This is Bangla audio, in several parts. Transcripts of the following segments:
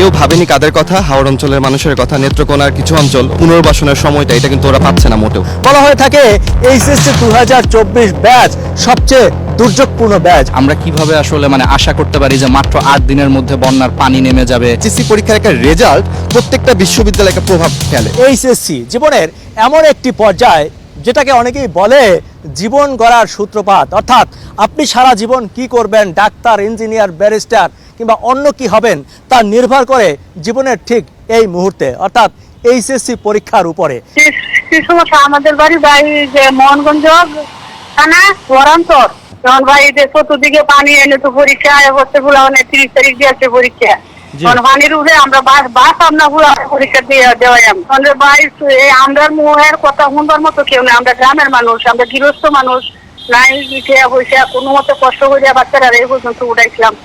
কেউ ভাবেনি কাদের কথা, হাওড় অঞ্চলের মানুষের কথা। নেত্রকোনার কিছু অঞ্চল পুনর্বাসনের সময়টা এটা কিন্তু ওরা পাচ্ছে না মোটেও। বলা হয়ে থাকে এইচএসসি 2024 ব্যাচ সবচেয়ে দুর্যোগপূর্ণ ব্যাচ। আমরা কিভাবে আসলে আশা করতে পারি যে মাত্র 8 দিনের মধ্যে বন্যার পানি নেমে যাবে? এইচএসসি পরীক্ষার একটা রেজাল্ট প্রত্যেকটা বিশ্ববিদ্যালয়ে একটা প্রভাব ফেলে। এইচএসসি জীবনের এমন একটি পর্যায় যেটাকে অনেকেই বলে জীবন গড়ার সূত্রপাত, অর্থাৎ আপনি সারা জীবন কি করবেন, ডাক্তার, ইঞ্জিনিয়ার, ব্যারিস্টার কিংবা অন্য কি হবেন, তা নির্ভর করে জীবনের ঠিক এই মুহূর্তে অর্থাৎ এইচএসসি পরীক্ষার উপরে। আমাদের বাড়ি যে মোহনগঞ্জ থানা ওরান্তর, যখন ভাই চতুর্দিকে পানি এনে তো পরীক্ষা হচ্ছে, 30 তারিখ দিয়েছে পরীক্ষা। পানির উঠে আমরা বাস আমরা পরীক্ষা দেওয়াই আমরা মুহের কথা শুনবার মতো কেউ নেই। আমরা গ্রামের মানুষ, আমরা গৃহস্থ মানুষ, নাই হয়েছে কোনো মতো কষ্ট করে বাচ্চারা এই পর্যন্ত উঠাইছিলাম।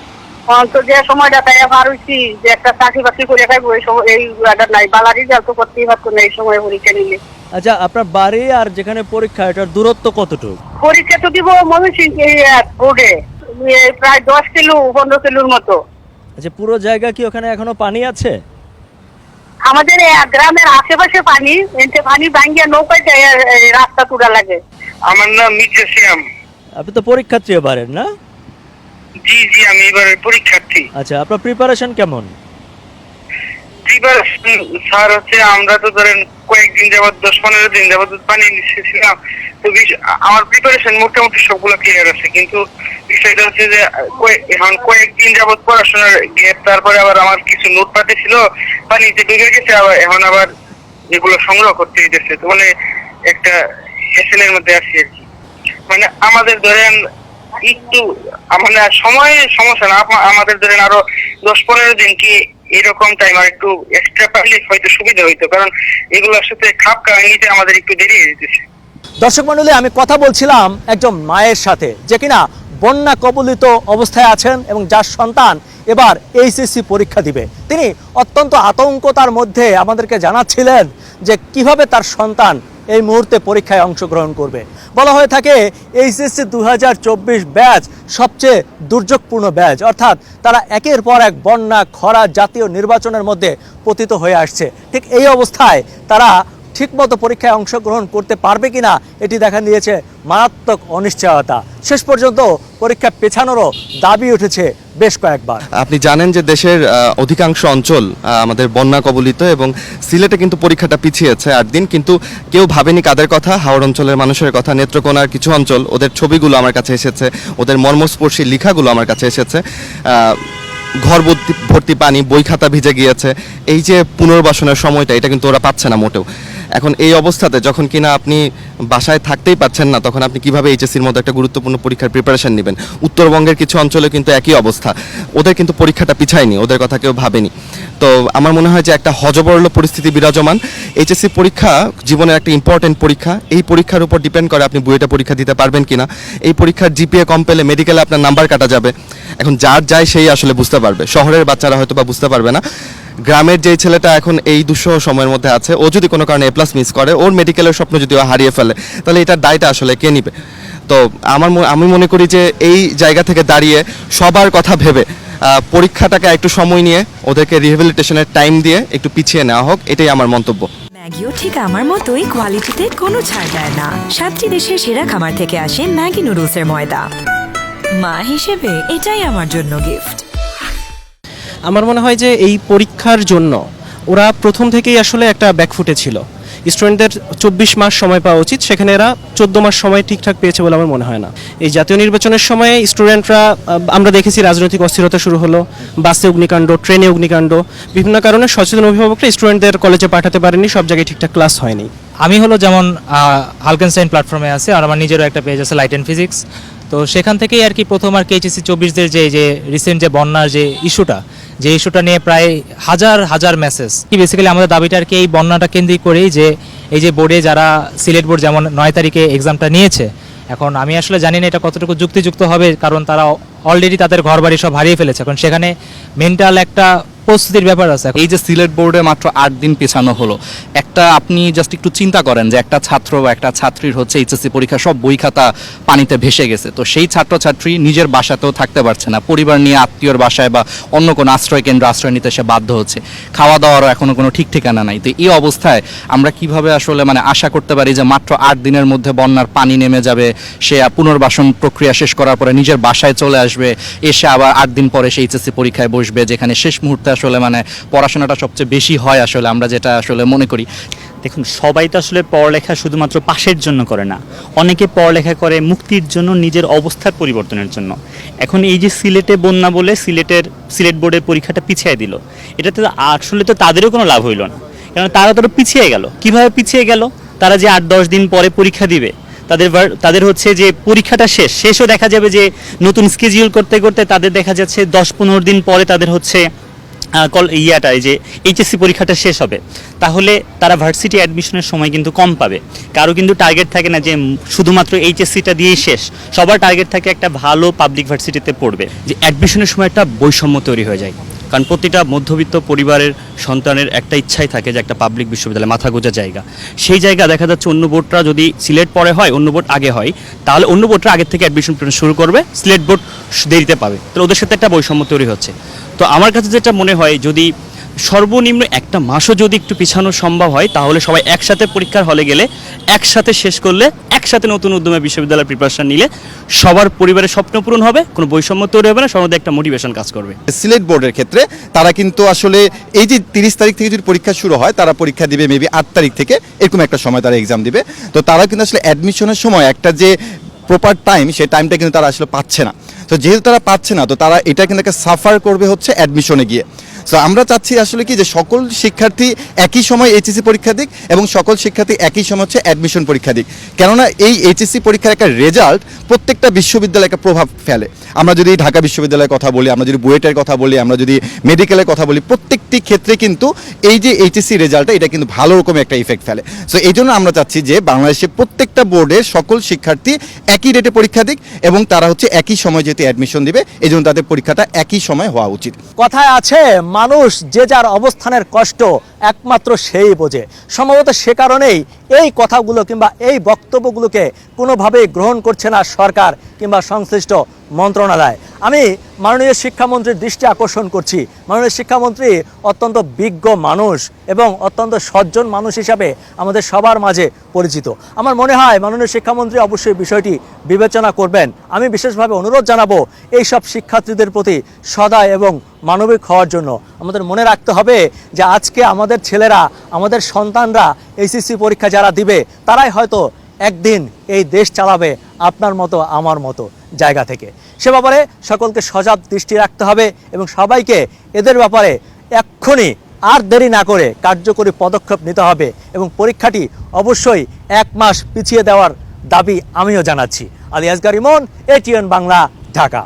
তো যে সময়টা তাই পার হয়েছি যে একটা চাকরি বাকরি করে খাইবো, এই সময় এই নাই বালা রেজাল্ট তো করতেই পারতো না এই সময় পরীক্ষা নিলে। আচ্ছা, আপনার বাড়ি আর যেখানে পরীক্ষা এটার দূরত্ব কতটুকু? পরীক্ষা তো দিব ময়মনসিংহ বোর্ডে, প্রায় 10 কিলো 15 কিলোর মতো। আচ্ছা, পুরো জায়গা কি ওখানে এখনো পানি আছে? আমাদের গ্রামের আশেপাশে পানি, পানি ভাঙ্গিয়া নৌকায় যায় রাস্তা তুলা লাগে। আমার নাম মির্জা সিয়াম। আপনি তো পরীক্ষার্থী এবারের, না? জি জি, আমি এবারে পরীক্ষার্থী। আচ্ছা, আপনার প্রিপারেশন কেমন? স্যার আমরা তো ধরেন কয়েকদিন যাবত 10-15 দিন যাবত পানি নিচ্ছিলাম, তো আমার প্রিপারেশন মোটামুটি সবগুলো ক্লিয়ার আছে। কিন্তু বিষয়টা হচ্ছে যে এখন কয়েকদিন যাবত পড়াশোনার গ্যাপ, তারপরে আবার আমার কিছু নোট পাতে ছিল পানিতে ডুবে গেছে, এখন আবার এগুলো সংগ্রহ করতে হইতেছে। তো একটা এসএনের মধ্যে আছি আর কি। আমাদের ধরেন একটু সময় সমস্যা না, আমাদের ধরেন আরো 10-15 দিন কি এরকম টাইম আর একটু এক্সট্রা পাইলে হয়তো সুবিধা হইতো, কারণ এগুলোর সাথে খাপ খাওয়াই নিতে আমাদের একটু দেরি হয়ে যেতেছে। দর্শক মণ্ডলী, আমি কথা বলছিলাম একজন মায়ের সাথে যে কিনা বন্যা কবলিত অবস্থায় আছেন এবং যার সন্তান এবার এইচএসসি পরীক্ষা দিবে। তিনি অত্যন্ত আতঙ্কতার মধ্যে আমাদেরকে জানাচ্ছিলেন যে কিভাবে তার সন্তান এই মুহূর্তে পরীক্ষায় অংশগ্রহণ করবে। বলা হয়ে থাকে এইচএসসি 2024 ব্যাচ সবচেয়ে দুর্যোগপূর্ণ ব্যাচ, অর্থাৎ তারা একের পর এক বন্যা, খরা, জাতীয় নির্বাচনের মধ্যে পতিত হয়ে আসছে। ঠিক এই অবস্থায় তারা ঠিকমতো পরীক্ষায় অংশগ্রহণ করতে পারবে কিনা এটি দেখা দিয়েছে মারাত্মক অনিশ্চয়তা। শেষ পর্যন্ত পরীক্ষা পেছানোরও দাবি উঠেছে বেশ কয়েকবার। আপনি জানেন যে দেশের অধিকাংশ অঞ্চল আমাদের বন্যা কবলিত এবং সিলেটে কিন্তু পরীক্ষাটা পিছিয়েছে 8 দিন, কিন্তু কেউ ভাবেনি কাদের কথা, হাওড় অঞ্চলের মানুষের কথা। নেত্রকোনার কিছু অঞ্চল, ওদের ছবিগুলো আমার কাছে এসেছে, ওদের মর্মস্পর্শী লেখাগুলো আমার কাছে এসেছে। ঘর ভর্তি পানি, বই খাতা ভিজে গিয়েছে। এই যে পুনর্বাসনের সময়টা এটা কিন্তু ওরা পাচ্ছে না মোটেও। এখন এই অবস্থাতে যখন কিনা আপনি বাসায় থাকতেই পাচ্ছেন না, তখন আপনি কিভাবে এইচএসসির মতো একটা গুরুত্বপূর্ণ পরীক্ষার প্রিপারেশন নেবেন? উত্তরবঙ্গের কিছু অঞ্চলে কিন্তু একই অবস্থা, ওদের কিন্তু পরীক্ষাটা পিছায়নি, ওদের কথা কেউ ভাবেনি। তো আমার মনে হয় যে একটা হযবরল পরিস্থিতি বিরাজমান। এইচএসসি পরীক্ষা জীবনের একটা ইম্পর্টেন্ট পরীক্ষা। এই পরীক্ষার উপর ডিপেন্ড করে আপনি বুয়েটে পরীক্ষা দিতে পারবেন কিনা। এই পরীক্ষার জিপিএ কম পেলে মেডিকেলে আপনার নাম্বার কাটা যাবে। এখন যার যায় সেই আসলে বুঝতে পারবে, শহরের বাচ্চারা হয়তো বা বুঝতে পারবে না। গ্রামের যেই ছেলেটা এখন এই দুঃসহ সময়ের মধ্যে আছে, ও যদি কোনো কারণে A+ মিস করে, ওর মেডিকেলের স্বপ্ন যদি ও হারিয়ে ফেলে, তাহলে এটার দায়টা আসলে কে নিবে? তো আমি মনে করি যে এই জায়গা থেকে দাঁড়িয়ে সবার কথা ভেবে পরীক্ষাটাকে একটু সময় নিয়ে ওদেরকে রিহ্যাবিলিটেশনের টাইম দিয়ে একটু পিছিয়ে নেওয়া হোক, এটাই আমার মন্তব্য। ম্যাগিও ঠিক আমার মতোই কোয়ালিটিতে কোনো ছাড় দেয় না। 7টি দেশের সেরা খামার থেকে আসে ম্যাগি নুডলসের ময়দা। মা হিসেবে এটাই আমার জন্য গিফট। আমার মনে হয় যে এই পরীক্ষার জন্য ওরা প্রথম থেকেই আসলে একটা ব্যাকফুটে ছিল। স্টুডেন্টদের 24 মাস সময় পাওয়া উচিত, সেখানে এরা 14 মাস সময় ঠিকঠাক পেয়েছে বলে আমার মনে হয় না। এই জাতীয় নির্বাচনের সময়ে স্টুডেন্টরা, আমরা দেখেছি রাজনৈতিক অস্থিরতা শুরু হলো, বাসে অগ্নিকাণ্ড, ট্রেনে অগ্নিকাণ্ড, বিভিন্ন কারণে সচেতন অভিভাবকরা স্টুডেন্টদের কলেজে পাঠাতে পারেনি, সব জায়গায় ঠিকঠাক ক্লাস হয়নি। আমি যেমন হালকেনস্টাইন প্ল্যাটফর্মে আছে, আর আমার নিজেরও একটা পেজ আছে লাইট অ্যান্ড ফিজিক্স। তো সেখান থেকেই আর কি প্রথম আর কি এইচএসসি 24দের যে রিসেন্ট যে বন্যার যে ইস্যুটা নিয়ে প্রায় হাজার মেসেজ কি বেসিক্যালি আমাদের দাবিটা আর কি এই বন্যাটা কেন্দ্রিক করেই যে এই যে বোর্ডে যারা সিলেট বোর্ড যেমন 9 তারিখে এক্সামটা নিয়েছে, এখন আমি আসলে জানি না এটা কতটুকু যুক্তিযুক্ত হবে, কারণ তারা অলরেডি তাদের ঘর বাড়ি সব হারিয়ে ফেলেছে। এখন সেখানে মেন্টাল একটা প্রস্তুতির ব্যাপার আছে। এই যে সিলেট বোর্ডে মাত্র 8 দিন পেছানো হলো, একটা আপনি জাস্ট একটু চিন্তা করেন যে একটা ছাত্র বা একটা ছাত্রীর হচ্ছে এইচএসসি পরীক্ষা সব বই খাতা পানিতে ভেসে গেছে, তো সেই ছাত্রছাত্রী নিজের বাসাতেও থাকতে পারছে না, পরিবার নিয়ে আত্মীয়র বাসায় বা অন্য কোনো আশ্রয় কেন্দ্র আশ্রয় নিতে সে বাধ্য হচ্ছে, খাওয়া দাওয়ারও এখনো কোনো ঠিক ঠিকানা নাই। তো এই অবস্থায় আমরা কিভাবে আসলে মানে আশা করতে পারি যে মাত্র 8 দিনের মধ্যে বন্যার পানি নেমে যাবে, সে পুনর্বাসন প্রক্রিয়া শেষ করার পরে নিজের বাসায় চলে আসবে, এসে আবার 8 দিন পরে সে এইচএসসি পরীক্ষায় বসবে, যেখানে শেষ মুহূর্তে আসলে মানে পড়াশোনাটা সবচেয়ে বেশি হয় আসলে আমরা যেটা আসলে মনে করি। দেখুন, সবাই তো আসলে পড়ালেখা শুধুমাত্র পাশের জন্য করে না, অনেকে পড়ালেখা করে মুক্তির জন্য, নিজের অবস্থার পরিবর্তনের জন্য। এখন এই যে সিলেটে বন্যা বলে সিলেট বোর্ডের পরীক্ষাটা পিছিয়ে দিল, এটাতে আসলে তো তাদেরও কোনো লাভ হইল না, কারণ তারা তো পিছিয়ে গেল। কিভাবে পিছিয়ে গেল? তারা যে 8-10 দিন পরে পরীক্ষা দিবে, তাদের হচ্ছে যে পরীক্ষাটা শেষও দেখা যাবে যে নতুন স্কেডিউল করতে করতে তাদের দেখা যাচ্ছে 10-15 দিন পরে তাদের হচ্ছে এই যে এইচএসসি পরীক্ষাটা শেষ হবে। তাহলে তারা ভার্সিটি অ্যাডমিশনের সময় কিন্তু কম পাবে। কারো কিন্তু টার্গেট থাকে না যে শুধুমাত্র এইচএসসিটা দিয়েই শেষ, সবার টার্গেট থাকে একটা ভালো পাবলিক ভার্সিটিতে পড়বে। যে অ্যাডমিশনের সময় একটা বৈষম্য তৈরি হয়ে যায়, কারণ প্রতিটা মধ্যবিত্ত পরিবারের সন্তানের একটা ইচ্ছাই থাকে যে একটা পাবলিক বিশ্ববিদ্যালয় মাথা গোঁজা জায়গা, সেই জায়গা দেখা যাচ্ছে অন্য বোর্ডটা যদি সিলেট পরে হয়, অন্য বোর্ড আগে হয়, তাহলে অন্য বোর্ডটা আগের থেকে অ্যাডমিশন শুরু করবে, সিলেট বোর্ড দেরিতে পাবে, তাহলে ওদের সাথে একটা বৈষম্য তৈরি হচ্ছে। তো আমার কাছে যেটা মনে হয়, যদি সর্বনিম্ন একটা মাসও যদি একটু পিছানো সম্ভব হয়, তাহলে সবাই একসাথে পরীক্ষার হলে গেলে একসাথে শেষ করলে, একসাথে নতুন উদ্যমে বিশ্ববিদ্যালয়ের প্রিপারেশন নিলে সবার পরিবারের স্বপ্ন পূরণ হবে, কোনো বৈষম্য তৈরি হবে না, সবার মধ্যে একটা মোটিভেশন কাজ করবে। সিলেট বোর্ডের ক্ষেত্রে তারা কিন্তু আসলে এই যে 30 তারিখ থেকে যদি পরীক্ষা শুরু হয়, তারা পরীক্ষা দিবে মেবি 8 তারিখ থেকে, এরকম একটা সময় তারা এক্সাম দিবে। তো তারা কিন্তু আসলে অ্যাডমিশনের সময় একটা যে প্রপার টাইম, সেই টাইমটা কিন্তু তারা আসলে পাচ্ছে না। তো যেহেতু তারা পাচ্ছে না, তো তারা এটা কিন্তু একটা সাফার করবে হচ্ছে অ্যাডমিশনে গিয়ে। সো আমরা চাচ্ছি আসলে কি যে সকল শিক্ষার্থী একই সময় এইচএসসি পরীক্ষা দিক এবং সকল শিক্ষার্থী একই সময় হচ্ছে অ্যাডমিশন পরীক্ষা দিক, কেননা এই এইচএসসি পরীক্ষার একটা রেজাল্ট প্রত্যেকটা বিশ্ববিদ্যালয়ে একটা প্রভাব ফেলে। আমরা যদি ঢাকা বিশ্ববিদ্যালয়ের কথা বলি, আমরা যদি বুয়েটের কথা বলি, আমরা যদি মেডিকেলের কথা বলি, প্রত্যেকটি ক্ষেত্রে কিন্তু এই যে এইচএসসি রেজাল্টটা, এটা কিন্তু ভালো রকমের একটা ইফেক্ট ফেলে। সো এই জন্য আমরা চাচ্ছি যে বাংলাদেশের প্রত্যেকটা বোর্ডের সকল শিক্ষার্থী একই ডেটে পরীক্ষা দিক এবং তারা হচ্ছে একই সময় যেহেতু অ্যাডমিশন দিবে, এই জন্য তাদের পরীক্ষাটা একই সময় হওয়া উচিত। কথায় আছে, মানুষ যে যার অবস্থানের কষ্ট একমাত্র সেই বোঝে। সম্ভবত সে কারণেই এই কথাগুলো কিংবা এই বক্তব্যগুলোকে কোনোভাবেই গ্রহণ করছে না সরকার কিংবা সংশ্লিষ্ট মন্ত্রণালয়। আমি মাননীয় শিক্ষামন্ত্রীর দৃষ্টি আকর্ষণ করছি। মাননীয় শিক্ষামন্ত্রী অত্যন্ত বিজ্ঞ মানুষ এবং অত্যন্ত সজ্জন মানুষ হিসাবে আমাদের সবার মাঝে পরিচিত। আমার মনে হয় মাননীয় শিক্ষামন্ত্রী অবশ্যই বিষয়টি বিবেচনা করবেন। আমি বিশেষভাবে অনুরোধ জানাবো এইসব শিক্ষার্থীদের প্রতি সদয় এবং মানবিক হওয়ার জন্য। আমাদের মনে রাখতে হবে যে আজকে আমাদের ছেলেরা, আমাদের সন্তানরা এইচএসসি পরীক্ষা যারা দিবে, তারাই হয়তো একদিন এই দেশ চালাবে আপনার মতো আমার মতো জায়গা থেকে। সে ব্যাপারে সকলকে সজাগ দৃষ্টি রাখতে হবে এবং সবাইকে এদের ব্যাপারে এক্ষুনি আর দেরি না করে কার্যকরী পদক্ষেপ নিতে হবে এবং পরীক্ষাটি অবশ্যই 1 মাস পিছিয়ে দেওয়ার দাবি আমিও জানাচ্ছি। আলী আসগর ইমন, ATN বাংলা, ঢাকা।